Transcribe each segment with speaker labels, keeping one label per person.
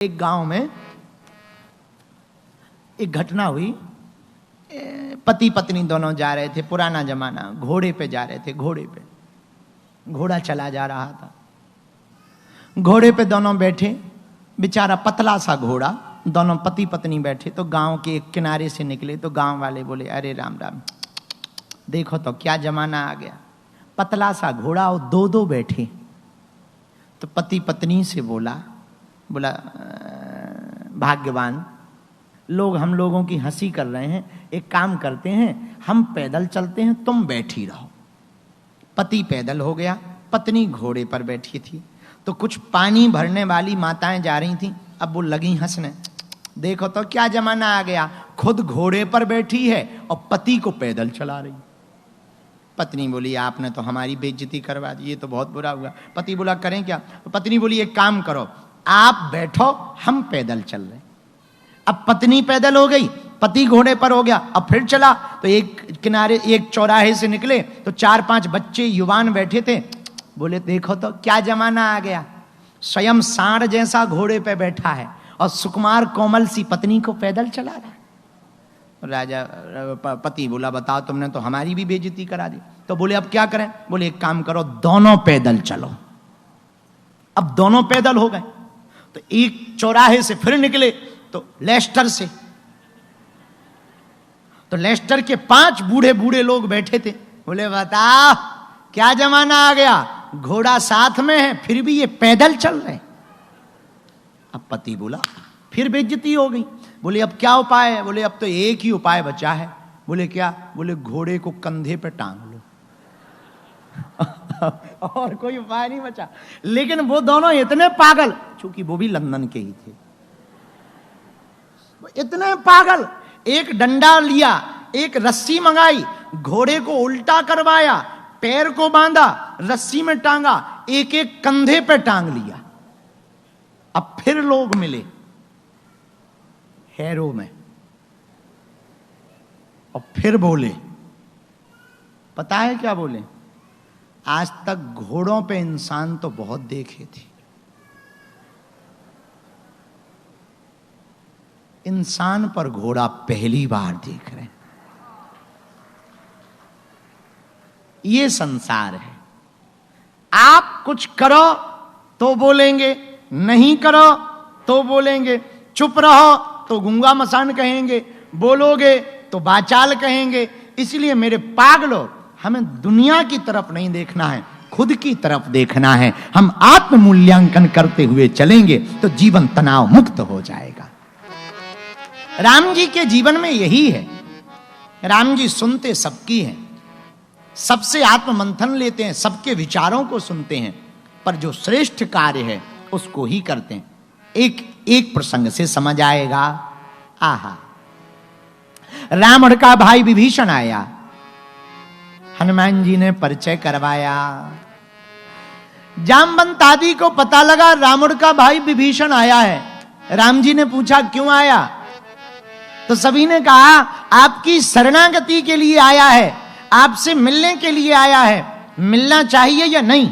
Speaker 1: एक गांव में एक घटना हुई। पति पत्नी दोनों जा रहे थे, पुराना जमाना, घोड़े पे जा रहे थे। घोड़े पे घोड़ा चला जा रहा था। घोड़े पे दोनों बैठे, बेचारा पतला सा घोड़ा। दोनों पति पत्नी बैठे तो गांव के एक किनारे से निकले तो गांव वाले बोले, अरे राम राम, देखो तो क्या जमाना आ गया, पतला सा घोड़ा और दो दो बैठे। तो पति पत्नी से बोला भाग्यवान लोग, हम लोगों की हंसी कर रहे हैं, एक काम करते हैं, हम पैदल चलते हैं, तुम बैठी रहो। पति पैदल हो गया, पत्नी घोड़े पर बैठी थी। तो कुछ पानी भरने वाली माताएं जा रही थीं, अब वो लगी हंसने, देखो तो क्या जमाना आ गया, खुद घोड़े पर बैठी है और पति को पैदल चला रही। पत्नी बोली, आपने तो हमारी बेइज्जती करवा दी, ये तो बहुत बुरा हुआ। पति बोला, करें क्या? पत्नी बोली, एक काम करो, आप बैठो, हम पैदल चल रहे। अब पत्नी पैदल हो गई, पति घोड़े पर हो गया। अब फिर चला तो एक किनारे, एक चौराहे से निकले तो 4-5 बच्चे युवान बैठे थे। बोले, देखो तो क्या जमाना आ गया, स्वयं सांड जैसा घोड़े पे बैठा है और सुकुमार कोमल सी पत्नी को पैदल चला रहा है। राजा पति बोला, बताओ, तुमने तो हमारी भी बेइज्जती करा दी। तो बोले, अब क्या करें? बोले, एक काम करो, दोनों पैदल चलो। अब दोनों पैदल हो गए तो एक चौराहे से फिर निकले तो लेस्टर से, तो लेस्टर के 5 बूढ़े बूढ़े लोग बैठे थे। बोले, बताओ क्या जमाना आ गया, घोड़ा साथ में है फिर भी ये पैदल चल रहे। अब पति बोला, फिर बेइज्जती हो गई। बोले, अब क्या उपाय है? बोले, अब तो एक ही उपाय बचा है। बोले, क्या? बोले, घोड़े को कंधे पे टांग लो। और कोई उपाय नहीं बचा। लेकिन वो दोनों इतने पागल, चूंकि वो भी लंदन के ही थे, इतने पागल, एक डंडा लिया, एक रस्सी मंगाई, घोड़े को उल्टा करवाया, पैर को बांधा, रस्सी में टांगा, एक एक कंधे पे टांग लिया। अब फिर लोग मिले हैरो में और फिर बोले, पता है क्या बोले? आज तक घोड़ों पे इंसान तो बहुत देखे थे, इंसान पर घोड़ा पहली बार देख रहे हैं। ये संसार है, आप कुछ करो तो बोलेंगे, नहीं करो तो बोलेंगे, चुप रहो तो गूंगा मसान कहेंगे, बोलोगे तो बाचाल कहेंगे। इसलिए मेरे पागलों, हमें दुनिया की तरफ नहीं देखना है, खुद की तरफ देखना है। हम आत्म मूल्यांकन करते हुए चलेंगे तो जीवन तनाव मुक्त हो जाएगा। राम जी के जीवन में यही है। राम जी सुनते सबकी हैं, सबसे आत्म मंथन लेते हैं, सबके विचारों को सुनते हैं, पर जो श्रेष्ठ कार्य है उसको ही करते हैं। एक प्रसंग से समझ आएगा। आहा, रावण का भाई विभीषण आया, हनुमान जी ने परिचय करवाया। जामवंत आदि को पता लगा रावण का भाई विभीषण आया है। राम जी ने पूछा, क्यों आया? तो सभी ने कहा, आपकी शरणागति के लिए आया है, आपसे मिलने के लिए आया है, मिलना चाहिए या नहीं?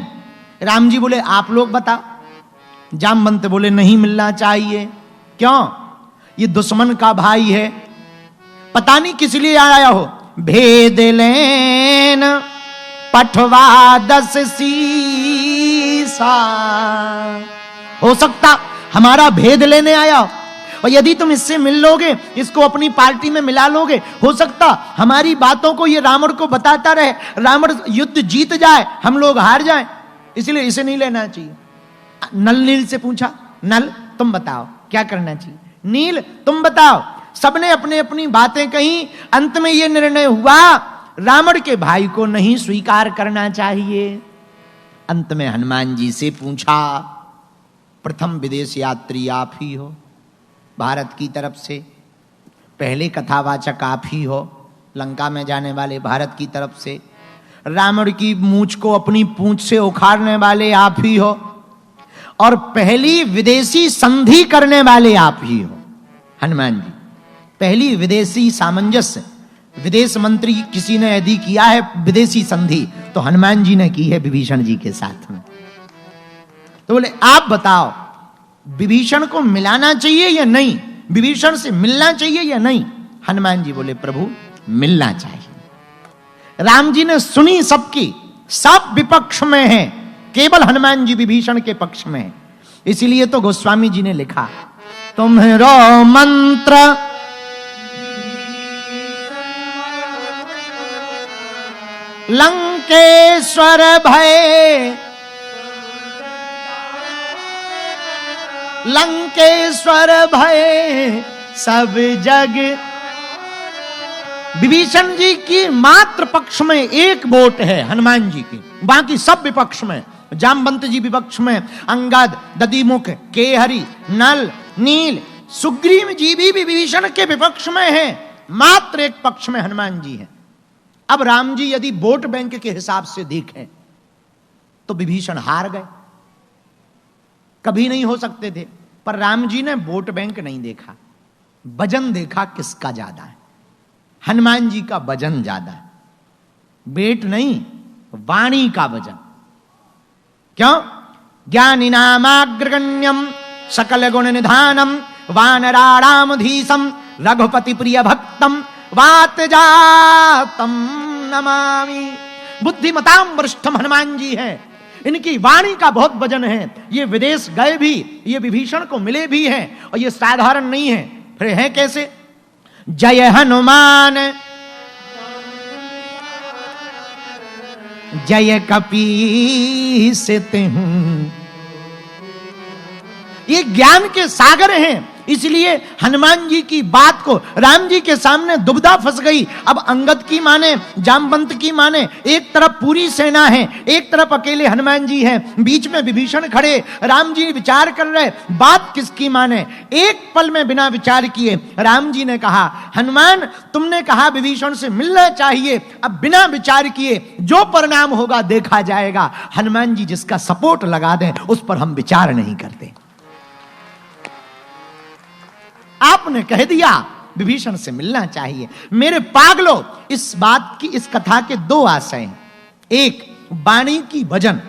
Speaker 1: राम जी बोले, आप लोग बताओ। जामवंत बोले, नहीं मिलना चाहिए। क्यों? ये दुश्मन का भाई है, पता नहीं किस लिए आया हो। भेद लेन पठवा 10 सीसा, हो सकता हमारा भेद लेने आया हो, और यदि तुम इससे मिल लोगे, इसको अपनी पार्टी में मिला लोगे, हो सकता हमारी बातों को ये रावण को बताता रहे, रावण युद्ध जीत जाए, हम लोग हार जाएं, इसलिए इसे नहीं लेना चाहिए। नल नील से पूछा, नल तुम बताओ क्या करना चाहिए? नील तुम बताओ। सबने अपने अपनी बातें कही। अंत में यह निर्णय हुआ, रावण के भाई को नहीं स्वीकार करना चाहिए। अंत में हनुमान जी से पूछा, प्रथम विदेश यात्री आप ही हो, भारत की तरफ से पहले कथावाचक आप ही हो, लंका में जाने वाले भारत की तरफ से, रावण की मूंछ को अपनी पूंछ से उखाड़ने वाले आप ही हो, और पहली विदेशी संधि करने वाले आप ही हो। हनुमान जी, पहली विदेशी सामंजस्य, विदेश मंत्री किसी ने यदि किया है विदेशी संधि, तो हनुमान जी ने की है विभीषण जी के साथ में। तो बोले, आप बताओ विभीषण को मिलाना चाहिए या नहीं, विभीषण से मिलना चाहिए या नहीं? हनुमान जी बोले प्रभु मिलना चाहिए। राम जी ने सुनी सबकी, सब विपक्ष में है, केवल हनुमान जी विभीषण के पक्ष में है। इसीलिए तो गोस्वामी जी ने लिखा, तुम्हारो मंत्र लंकेश्वर भय, लंकेश्वर भय सब जग। विभीषण जी की मात्र पक्ष में एक वोट है हनुमान जी की, बाकी सब विपक्ष में। जामवंत जी विपक्ष में, अंगद, दधिमुख, केहरी, नल, नील, सुग्रीव जी भी विभीषण के विपक्ष में है, मात्र एक पक्ष में हनुमान जी हैं। अब राम जी यदि वोट बैंक के हिसाब से देखें तो विभीषण हार गए, कभी नहीं हो सकते थे। पर राम जी ने वोट बैंक नहीं देखा, वजन देखा किसका ज्यादा है। हनुमान जी का वजन ज्यादा है, वेट नहीं, वाणी का वजन। क्यों? ज्ञानी नामाग्रगण्यम सकल गुण निधानम वानराणामधीशम रघुपति प्रिय भक्तम वात जातम नमामि। बुद्धिमताम वरिष्ठम हनुमान जी है, इनकी वाणी का बहुत वजन है। ये विदेश गए भी, ये विभीषण को मिले भी हैं, और ये साधारण नहीं है। फिर है कैसे? जय हनुमान जय कपीस तिहु, ये ज्ञान के सागर हैं। इसलिए हनुमान जी की बात को राम जी के सामने दुविधा फंस गई। अब अंगद की माने, जामवंत की माने, एक तरफ पूरी सेना है, एक तरफ अकेले हनुमान जी हैं, बीच में विभीषण खड़े। राम जी विचार कर रहे, बात किसकी माने। एक पल में बिना विचार किए राम जी ने कहा, हनुमान तुमने कहा विभीषण से मिलना चाहिए, अब बिना विचार किए जो परिणाम होगा देखा जाएगा। हनुमान जी जिसका सपोर्ट लगा दें उस पर हम विचार नहीं करते। आपने कह दिया विभीषण से मिलना चाहिए। मेरे पागलो, इस बात की, इस कथा के दो आशय हैं। एक, वाणी की वजन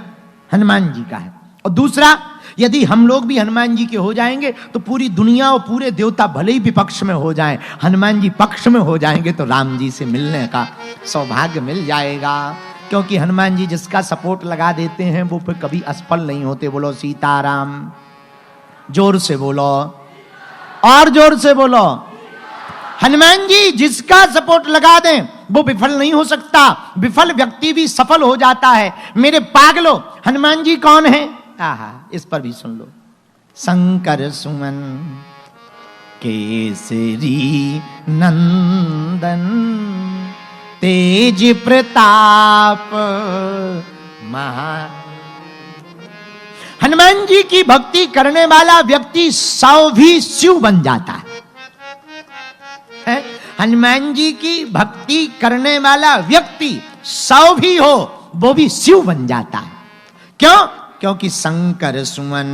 Speaker 1: हनुमान जी का है, और दूसरा, यदि हम लोग भी हनुमान जी के हो जाएंगे तो पूरी दुनिया और पूरे देवता भले ही विपक्ष में हो जाएं, हनुमान जी पक्ष में हो जाएंगे तो राम जी से मिलने का सौभाग्य मिल जाएगा। क्योंकि हनुमान जी जिसका सपोर्ट लगा देते हैं वो फिर कभी असफल नहीं होते। बोलो सीताराम, जोर से बोलो, और जोर से बोलो। हनुमान जी जिसका सपोर्ट लगा दें वो विफल नहीं हो सकता, विफल व्यक्ति भी सफल हो जाता है। मेरे पागलो, हनुमान जी कौन है? आहा, इस पर भी सुन लो। शंकर सुमन केसरी नंदन तेज प्रताप महा। हनुमान जी की भक्ति करने वाला व्यक्ति 100 भी शिव बन जाता है। हनुमान जी की भक्ति करने वाला व्यक्ति 100 भी हो वो भी शिव बन जाता है। क्यों? क्योंकि शंकर सुमन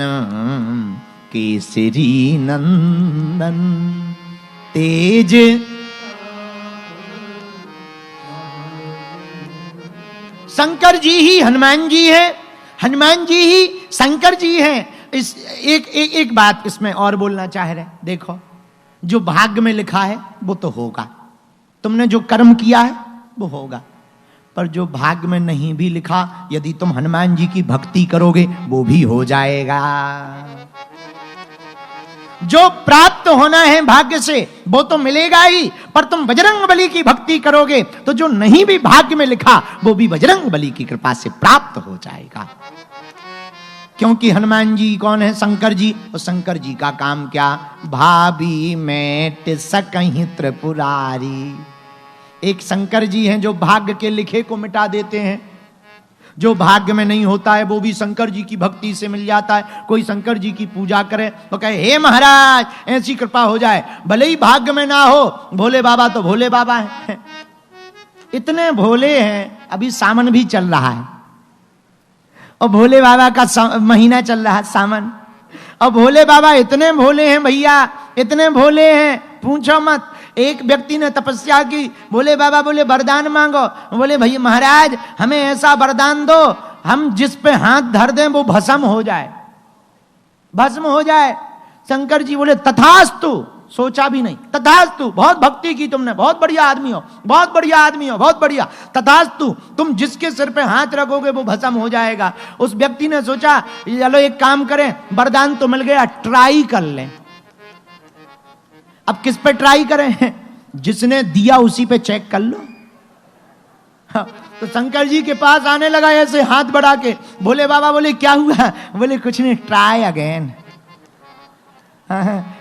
Speaker 1: केसरी नंदन तेज। शंकर जी ही हनुमान जी है, हनुमान जी ही शंकर जी हैं। इस एक बात इसमें और बोलना चाह रहे, देखो जो भाग्य में लिखा है वो तो होगा, तुमने जो कर्म किया है वो होगा, पर जो भाग्य में नहीं भी लिखा यदि तुम हनुमान जी की भक्ति करोगे वो भी हो जाएगा। जो प्राप्त होना है भाग्य से वो तो मिलेगा ही, पर तुम बजरंग बली की भक्ति करोगे तो जो नहीं भी भाग्य में लिखा वो भी बजरंग बली की कृपा से प्राप्त हो जाएगा। क्योंकि हनुमान जी कौन है? शंकर जी। और शंकर जी का काम क्या? भाभी मेट सकहीं त्रिपुरारी। एक शंकर जी हैं जो भाग्य के लिखे को मिटा देते हैं। जो भाग्य में नहीं होता है वो भी शंकर जी की भक्ति से मिल जाता है। कोई शंकर जी की पूजा करे तो कहे हे महाराज ऐसी कृपा हो जाए, भले ही भाग्य में ना हो, भोले बाबा तो भोले बाबा हैं। इतने भोले हैं, अभी सावन भी चल रहा है और भोले बाबा का महीना चल रहा है सावन, और भोले बाबा इतने भोले हैं भैया, इतने भोले हैं पूछो मत। एक व्यक्ति ने तपस्या की, भोले बाबा बोले वरदान मांगो, बोले भैया महाराज हमें ऐसा वरदान दो हम जिस पे हाथ धर दें वो भस्म हो जाए, भस्म हो जाए। शंकर जी बोले तथास्तु, सोचा भी नहीं, तथास्तु, बहुत भक्ति की तुमने, बहुत बढ़िया आदमी हो, बहुत बढ़िया आदमी हो, बहुत बढ़िया, तथास्तु, तुम जिसके सिर पे हाथ रखोगे वो भस्म हो जाएगा। उस व्यक्ति ने सोचा चलो एक काम करें, वरदान तो मिल गया, ट्राई कर लें। अब किस पे ट्राई करें? जिसने दिया उसी पे चेक कर लो। तो शंकर जी के पास आने लगा ऐसे हाथ बढ़ा के, बोले बाबा, बोले क्या हुआ? बोले कुछ नहीं, ट्राई अगेन।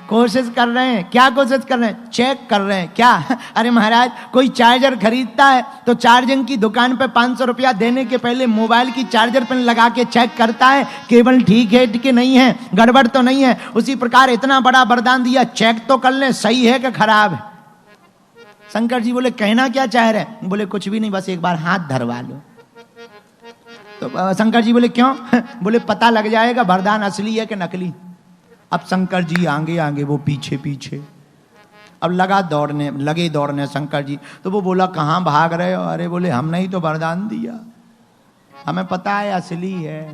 Speaker 1: कोशिश कर रहे हैं। क्या कोशिश कर रहे हैं? चेक कर रहे हैं। क्या? अरे महाराज, कोई चार्जर खरीदता है तो चार्जिंग की दुकान पे 500 रुपया देने के पहले मोबाइल की चार्जर पिन लगा के चेक करता है केबल ठीक है कि नहीं है, गड़बड़ तो नहीं है। उसी प्रकार इतना बड़ा वरदान दिया, चेक तो कर ले सही है कि खराब है। शंकर जी बोले कहना क्या चाह रहे हैं? बोले कुछ भी नहीं, बस एक बार हाथ धरवा लो। तो शंकर जी बोले क्यों? बोले पता लग जाएगा वरदान असली है कि नकली। अब शंकर जी आगे आगे, वो पीछे पीछे। अब लगे दौड़ने शंकर जी। तो वो बोला कहां भाग रहे हो? अरे बोले हमने ही तो वरदान दिया, हमें पता है असली है।